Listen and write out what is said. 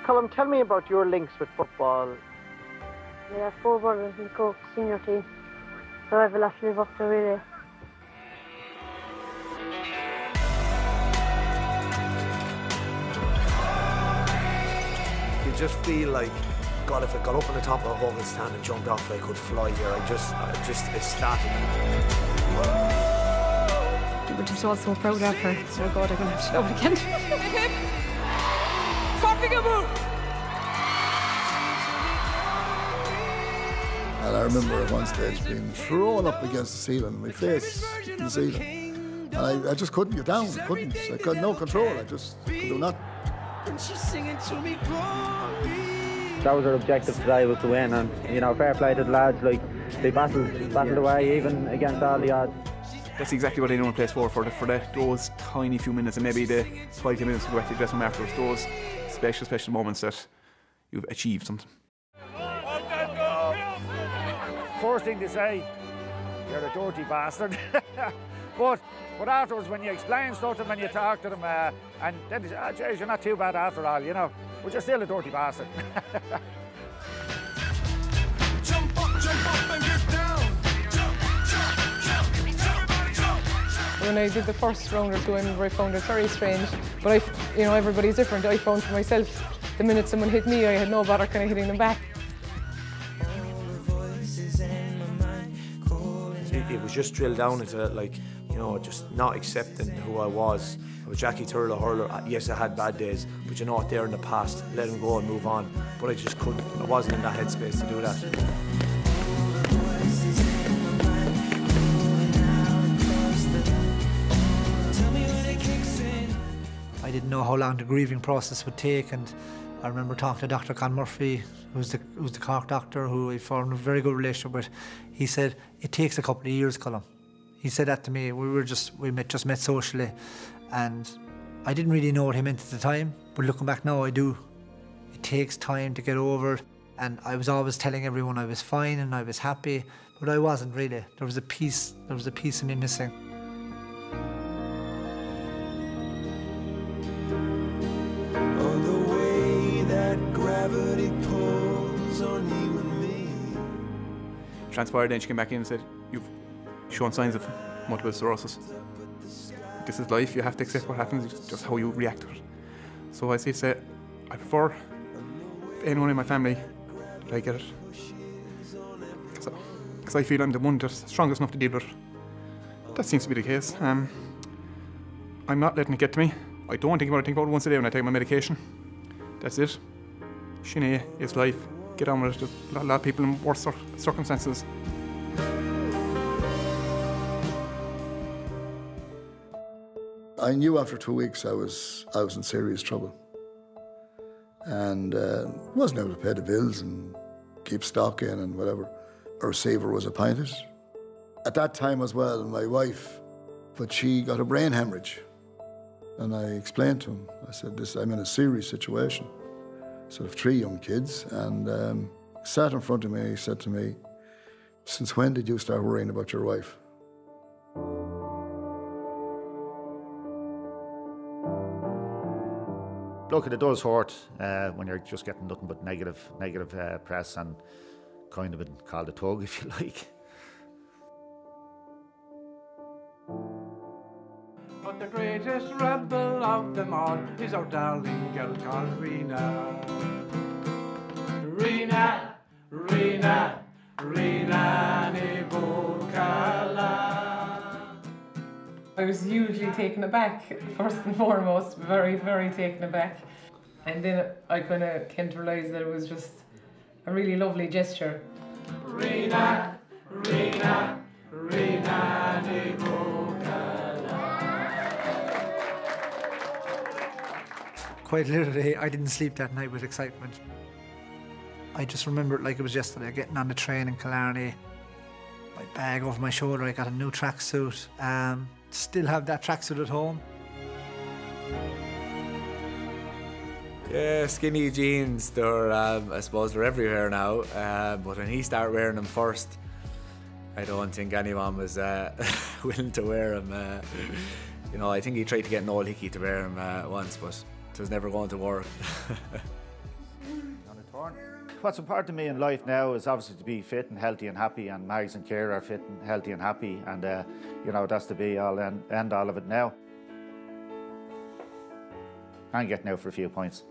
Colm, tell me about your links with football. I have 4 brothers in the Cork senior team, so I have a lot to live up to really. You just feel like, God, if I got up on the top of a Hogan stand and jumped off, I could fly here. I just ecstatic. We were just all so proud of her. Oh God, I'm going to have to shout again. Popping a boot! And I remember at one stage being thrown up against the ceiling, my face in the ceiling. And I just couldn't get down, I got no control, I just could do nothing. That was our objective today, was to win, and you know, fair play to the lads, like they battled away even against all the odds. That's exactly what anyone plays for those tiny few minutes, and maybe the 5 minutes to go back to the dressing room afterwards, those special moments that you've achieved something. First thing to say, you're a dirty bastard. but afterwards, when you explain stuff to them and you talk to them, and then they say, oh, geez, you're not too bad after all, you know. But you're still a dirty bastard. Jump up and get down. When I did the first round or two, I remember I found it very strange. But everybody's different. I found for myself, the minute someone hit me, I had no bother kind of hitting them back. It was just drilled down into, like, you know, just not accepting who I was. I was Jackie Turlough, a hurler. Yes, I had bad days, but you know what, they're in the past. Let them go and move on. But I just couldn't. I wasn't in that headspace to do that. I didn't know how long the grieving process would take, and I remember talking to Dr. Con Murphy, who's the Cork doctor, who I formed a very good relationship with. He said, it takes a couple of years, Colm. He said that to me. We just met socially, and I didn't really know what he meant at the time, but looking back now, I do. It takes time to get over it, and I was always telling everyone I was fine and I was happy, but I wasn't really. There was a piece of me missing. On the way that gravity pulls on you and me. Transpired, then she came back in and said, you've shown signs of multiple sclerosis. This is life, you have to accept what happens, it's just how you react to it. So I say, I prefer if anyone in my family that I get it. Because I feel I'm the one that's strongest enough to deal with it. That seems to be the case. I'm not letting it get to me. I don't think about it once a day when I take my medication. That's it. Sinead, it's life. Get on with it. There's a lot of people in worse circumstances. I knew after 2 weeks I was in serious trouble. And wasn't able to pay the bills and keep stock in and whatever. A receiver was appointed. At that time as well, my wife, but she got a brain hemorrhage. And I explained to him, I said, I'm in a serious situation. Sort of 3 young kids, and he sat in front of me and he said to me, since when did you start worrying about your wife? Look, it does hurt when you're just getting nothing but negative press and kind of been called a tug, if you like. But the greatest rebel of them all is our darling girl called Rena. Rena, Rena, Rena Nebukala. I was hugely taken aback, first and foremost, very, very taken aback. And then I kind of came to realise that it was just a really lovely gesture. Rena, Rena, Rena Nebukala. Quite literally, I didn't sleep that night with excitement. I just remember it like it was yesterday, getting on the train in Killarney, my bag over my shoulder, I got a new tracksuit. Still have that tracksuit at home. Yeah, skinny jeans, I suppose they're everywhere now, but when he started wearing them first, I don't think anyone was willing to wear them. You know, I think he tried to get Noel Hickey to wear them once, but it was never going to work. What's important to me in life now is obviously to be fit and healthy and happy, and Mags and Ciara are fit and healthy and happy, and you know, that's the be all and end all of it now. And getting out for a few points.